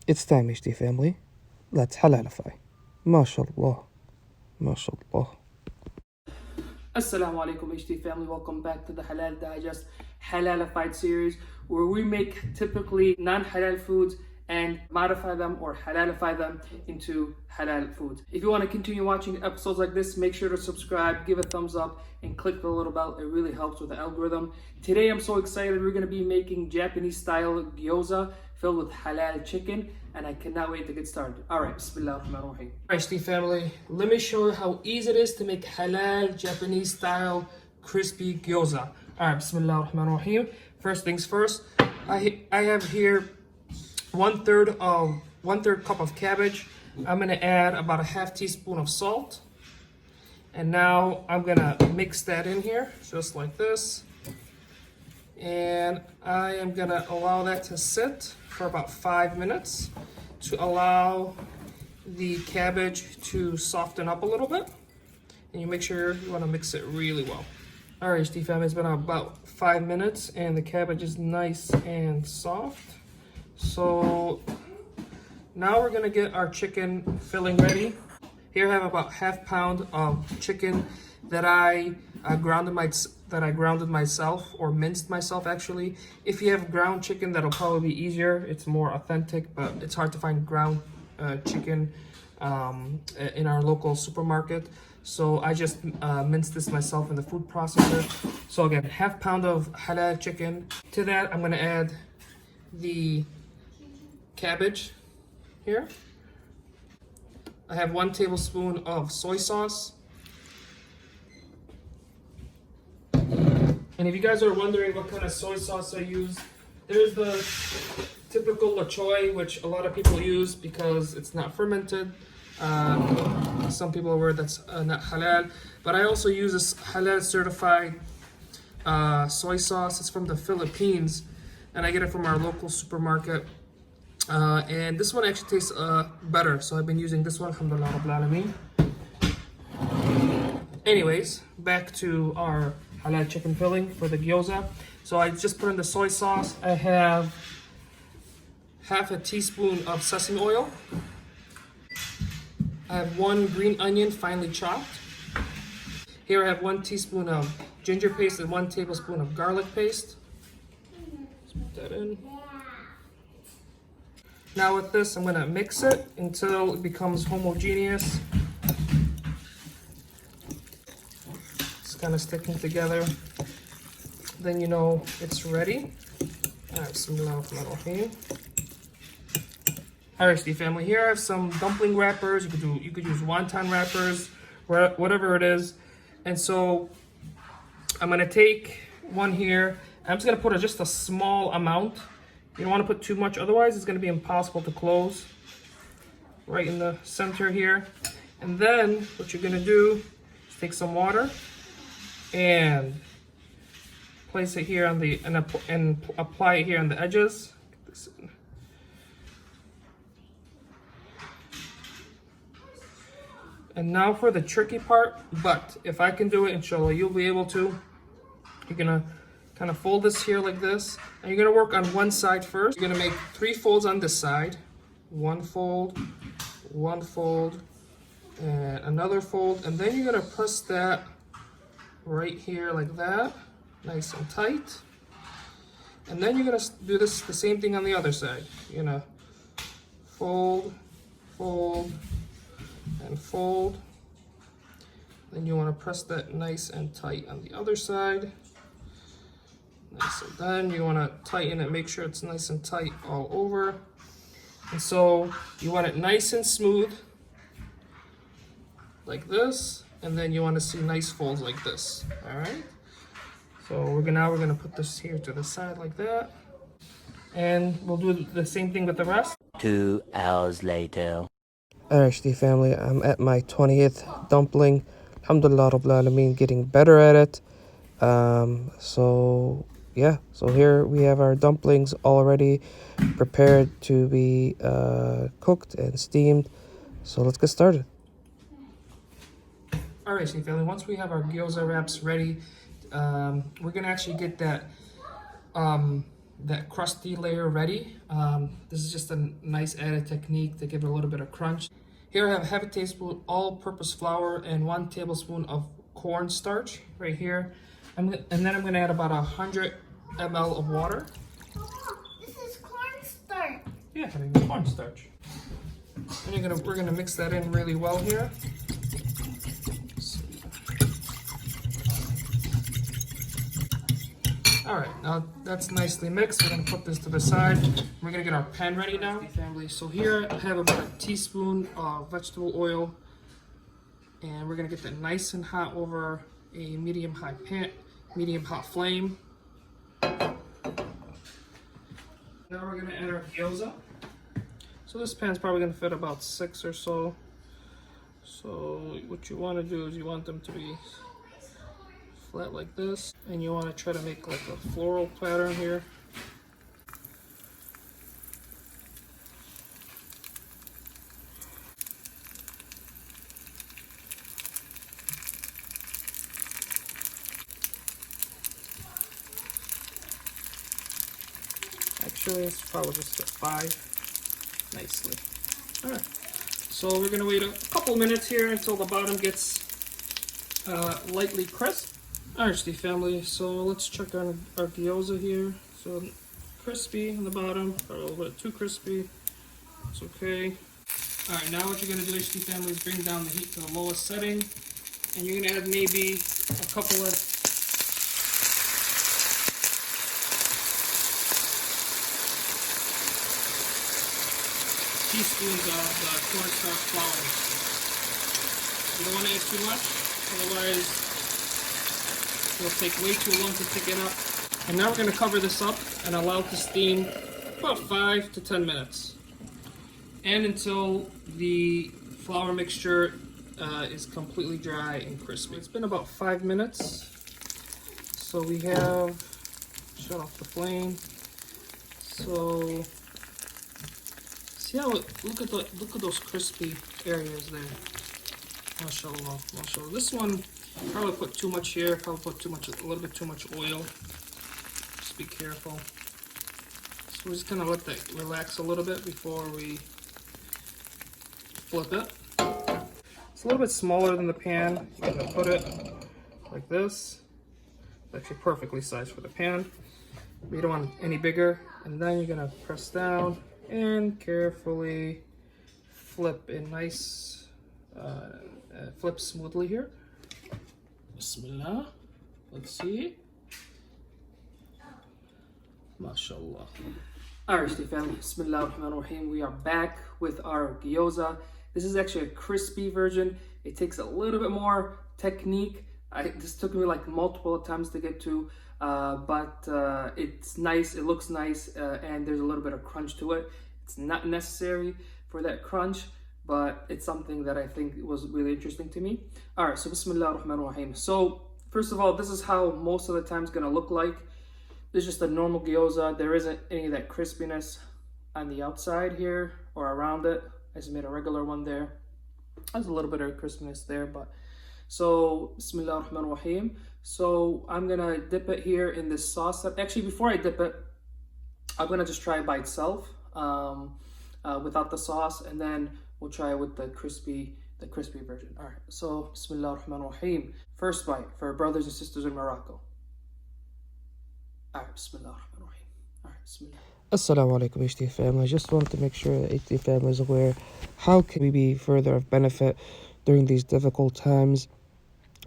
It's time, HD family. Let's halalify. MashaAllah. MashaAllah. Assalamu alaikum HD family, welcome back to the Halal Digest Halalified series, where we make typically non-halal foods and modify them or halalify them into halal foods. If you want to continue watching episodes like this, make sure to subscribe, give a thumbs up, and click the little bell. It really helps with the algorithm. Today I'm so excited. We're going to be making Japanese style gyoza filled with halal chicken, and I cannot wait to get started. Alright, bismillah ar-Rahman ar-Rahim. Alright, Steve family, let me show you how easy it is to make halal Japanese style crispy gyoza. Alright, bismillah ar-Rahman ar-Rahim. First things first, I have here one third cup of cabbage. I'm gonna add about a half teaspoon of salt. And now I'm gonna mix that in here, just like this. And I am gonna allow that to sit for about 5 minutes to allow the cabbage to soften up a little bit. And you make sure you wanna mix it really well. All right, HD family, it's been about 5 minutes and the cabbage is nice and soft. So now we're gonna get our chicken filling ready. Here I have about half pound of chicken that I grounded myself, or minced myself actually. If you have ground chicken, that'll probably be easier. It's more authentic, but it's hard to find ground chicken in our local supermarket. So I just minced this myself in the food processor. So again, half pound of halal chicken. To that, I'm gonna add the cabbage here. I have 1 tablespoon of soy sauce. And if you guys are wondering what kind of soy sauce I use, there's the typical La Choy, which a lot of people use because it's not fermented. Some people are worried that's not halal, but I also use this halal certified soy sauce. It's from the Philippines, and I get it from our local supermarket. And this one actually tastes better, so I've been using this one. Alhamdulillah Rabbil Alameen. Anyways, back to our halal chicken filling for the gyoza. So I just put in the soy sauce. I have half a teaspoon of sesame oil. I have 1 green onion finely chopped. Here I have 1 teaspoon of ginger paste and 1 tablespoon of garlic paste. Let's put that in. Now with this, I'm gonna mix it until it becomes homogeneous. It's kind of sticking together. Then you know it's ready. Alright, Alright, Steve family, here I have some dumpling wrappers. You could use wonton wrappers, whatever it is. And so I'm gonna take one here. I'm just gonna put just a small amount. You don't want to put too much, otherwise it's going to be impossible to close. Right in the center here. And then what you're going to do is take some water and place it here on the and apply it here on the edges. Get this in. And now for the tricky part, but if I can do it, inshallah, you'll be able to. You're gonna kind of fold this here like this, and you're gonna work on one side first. You're gonna make 3 folds on this side. 1 fold, 1 fold, and another fold, and then you're gonna press that right here like that, nice and tight. And then you're gonna do the same thing on the other side. You're gonna fold, fold, and fold. Then you wanna press that nice and tight on the other side. Nice and then you want to tighten it, make sure it's nice and tight all over. And so you want it nice and smooth like this, and then you want to see nice folds like this. All right, so now we're gonna put this here to the side like that, and we'll do the same thing with the rest. 2 hours later. Alright, HD family, I'm at my 20th dumpling. Alhamdulillah Rabbil Alameen, getting better at it. So yeah, so here we have our dumplings already prepared to be cooked and steamed. So let's get started. All right, so family, once we have our gyoza wraps ready, we're gonna actually get that that crusty layer ready. This is just a nice added technique to give it a little bit of crunch. Here I have half a teaspoon all-purpose flour and 1 tablespoon of cornstarch right here. And then I'm going to add about 100 ml of water. Oh, this is cornstarch. Yeah, cornstarch. And we're gonna mix that in really well here. All right, now that's nicely mixed. We're gonna put this to the side. We're gonna get our pan ready now, family. So here I have about a teaspoon of vegetable oil, and we're gonna get that nice and hot over a medium hot flame. Now we're gonna add our gyoza. So this pan's probably gonna fit about 6 or so. So what you wanna do is you want them to be flat like this, and you wanna try to make like a floral pattern here. Actually, it's probably just a 5. Nicely. All right. So we're gonna wait a couple minutes here until the bottom gets lightly crisp. All right, Steve family. So let's check on our gyoza here. So crispy on the bottom, probably a little bit too crispy. It's okay. All right. Now what you're gonna do, Steve family, is bring down the heat to the lowest setting, and you're gonna add maybe a couple of teaspoons of cornstarch flour. You don't want to add too much, otherwise it'll take way too long to pick it up. And now we're going to cover this up and allow it to steam about 5 to 10 minutes. And until the flour mixture is completely dry and crispy. It's been about 5 minutes. So we have, shut off the flame. So see how look at those crispy areas there. Mashallah, mashallah. This one probably put too much here. Probably put a little bit too much oil. Just be careful. So we're just gonna let that relax a little bit before we flip it. It's a little bit smaller than the pan. You're gonna put it like this. It's actually perfectly sized for the pan. We don't want any bigger. And then you're gonna press down and carefully flip in nice, flip smoothly here. Bismillah. Let's see. MashaAllah. Alright, Steve family. Bismillah ar-Rahman ar-Rahim. We are back with our gyoza. This is actually a crispy version. It takes a little bit more technique. This took me like multiple attempts to get to. But it's nice, it looks nice, and there's a little bit of crunch to it. It's not necessary for that crunch, but it's something that I think was really interesting to me. All right, so Bismillah ar-Rahman ar-Rahim. So first of all, this is how most of the time it's gonna look like. This is just a normal gyoza. There isn't any of that crispiness on the outside here or around it. I just made a regular one there. There's a little bit of crispiness there, but so Bismillah ar-Rahman ar-Rahim. So I'm gonna dip it here in this sauce. Actually, before I dip it, I'm gonna just try it by itself without the sauce, and then we'll try it with the crispy version. All right. So Bismillah ar-Rahman ar-Rahim. First bite for our brothers and sisters in Morocco. All right. Bismillah ar-Rahman ar-Rahim. All right. Bismillah. Assalamu alaikum HT family. I just wanted to make sure that HT family is aware how can we be further of benefit during these difficult times.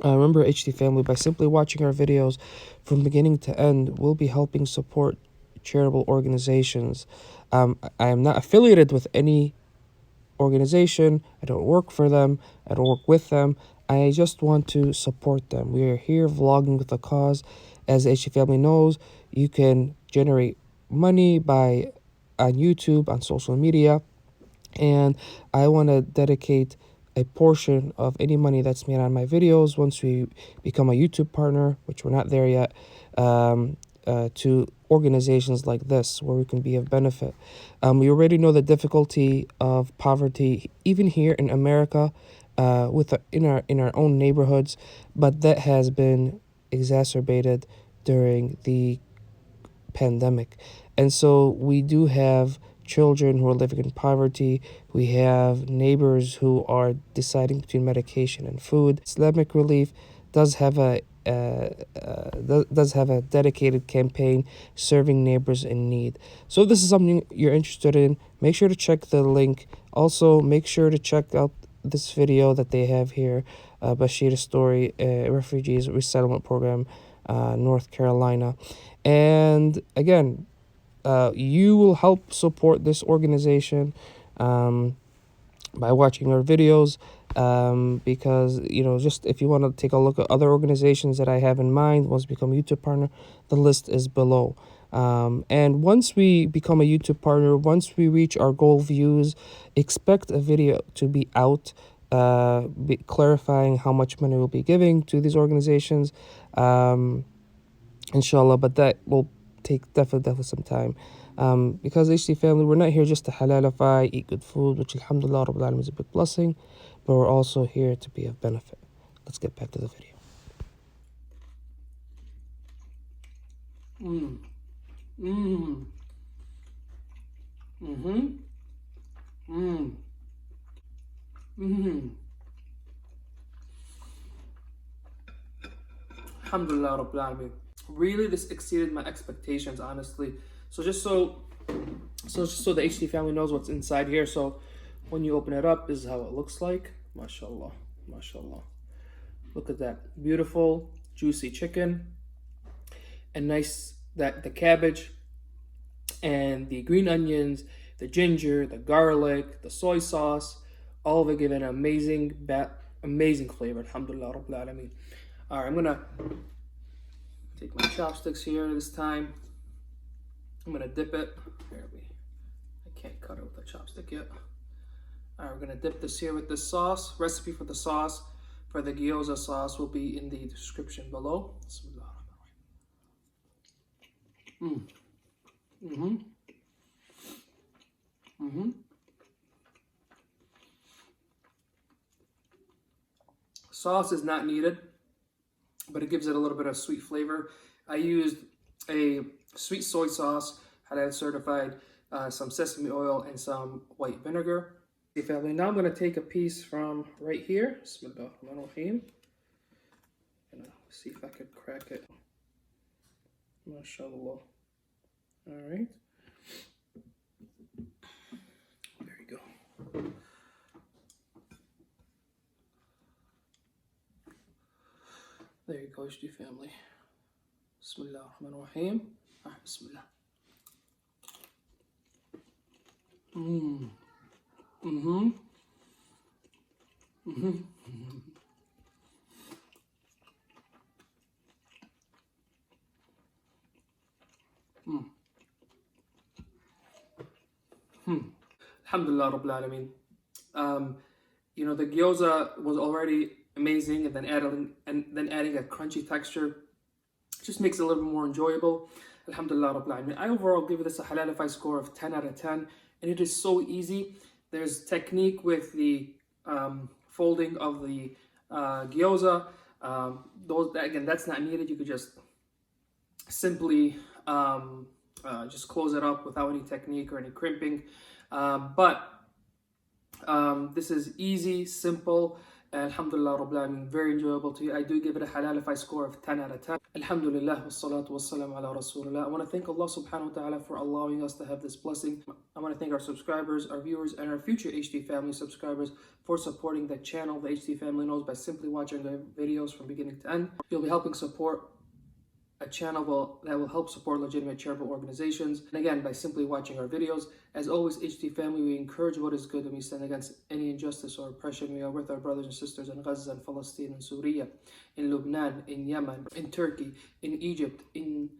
Remember, HT family, by simply watching our videos from beginning to end, we'll be helping support charitable organizations. I am not affiliated with any organization. I don't work for them. I don't work with them. I just want to support them. We are here vlogging with a cause. As the HT family knows, you can generate money on YouTube, on social media, and I want to dedicate a portion of any money that's made on my videos once we become a YouTube partner, which we're not there yet, to organizations like this where we can be of benefit. We already know the difficulty of poverty, even here in America, in our own neighborhoods, but that has been exacerbated during the pandemic. And so we do have children who are living in poverty. We have neighbors who are deciding between medication and food. Islamic Relief does have a does have a dedicated campaign serving neighbors in need. So if this is something you're interested in, make sure to check the link. Also, make sure to check out this video that they have here, Bashir's story, refugees resettlement program, North Carolina. And again, you will help support this organization by watching our videos, because just if you want to take a look at other organizations that I have in mind once we become a YouTube partner, the list is below. And once we become a YouTube partner, once we reach our goal views, expect a video to be out clarifying how much money we'll be giving to these organizations, inshallah. But that will take definitely some time, because HT family, we're not here just to halalify, eat good food, which alhamdulillah rabbil alamin is a big blessing, but we're also here to be of benefit. Let's get back to the video. Alhamdulillah Rabbil Alameen. Really, this exceeded my expectations, honestly. So just so the HT family knows what's inside here. So when you open it up, this is how it looks like. MashaAllah, MashaAllah. Look at that beautiful, juicy chicken, and nice the cabbage and the green onions, the ginger, the garlic, the soy sauce, all of it give an amazing flavor. Alhamdulillah Rabbil Alameen. All right, I'm gonna take my chopsticks here this time. I'm gonna dip it. I can't cut it with a chopstick yet. All right, we're gonna dip this here with this sauce. Recipe for the sauce, for the gyoza sauce, will be in the description below. Sauce is not needed, but it gives it a little bit of sweet flavor. I used a sweet soy sauce, halal certified, some sesame oil, and some white vinegar. Family, now I'm going to take a piece from right here. Bismillahirrahmanirrahim. Gonna see if I could crack it. MashaAllah. All right. There you go. There you go, HD family. Bismillahirrahmanirrahim. Bismillah. Alhamdulillah Rabbil Alameen. The gyoza was already amazing, and then adding a crunchy texture just makes it a little bit more enjoyable. Alhamdulillah Rabbil Alameen. I overall give this a halalify score of 10 out of 10, and it is so easy. There's technique with the folding of the gyoza. Again, that's not needed. You could just simply just close it up without any technique or any crimping. But this is easy, simple, and alhamdulillah Rabbil Alameen, very enjoyable to you. I do give it a halalify score of 10 out of 10. Alhamdulillah, wassalatu wassalamu ala rasulullah. I want to thank Allah subhanahu wa ta'ala for allowing us to have this blessing. I want to thank our subscribers, our viewers, and our future HD family subscribers for supporting the channel. The HD family knows by simply watching the videos from beginning to end. You'll be helping support a channel that will help support legitimate charitable organizations. And again, by simply watching our videos. As always, HT family, we encourage what is good and we stand against any injustice or oppression. We are with our brothers and sisters in Gaza and Palestine and Syria, in Lebanon, in Yemen, in Turkey, in Egypt, in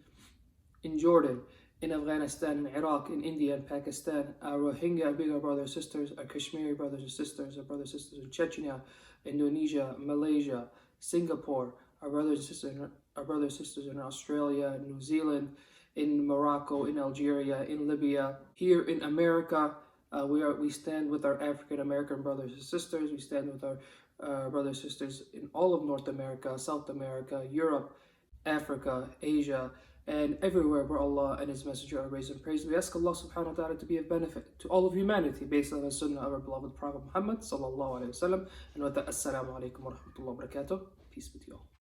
Jordan, in Afghanistan, in Iraq, in India, and Pakistan, our Rohingya big brothers and sisters, our Kashmiri brothers and sisters, our brothers and sisters in Chechnya, Indonesia, Malaysia, Singapore, our brothers and sisters in Australia, New Zealand, in Morocco, in Algeria, in Libya, here in America. We stand with our African American brothers and sisters. We stand with our brothers and sisters in all of North America, South America, Europe, Africa, Asia, and everywhere where Allah and His Messenger are raised and praised. We ask Allah subhanahu wa ta'ala to be of benefit to all of humanity based on the sunnah of our beloved Prophet Muhammad sallallahu alayhi wa sallam. And with that, assalamu alaikum wa rahmatullahi wa barakatuh. Peace with you all.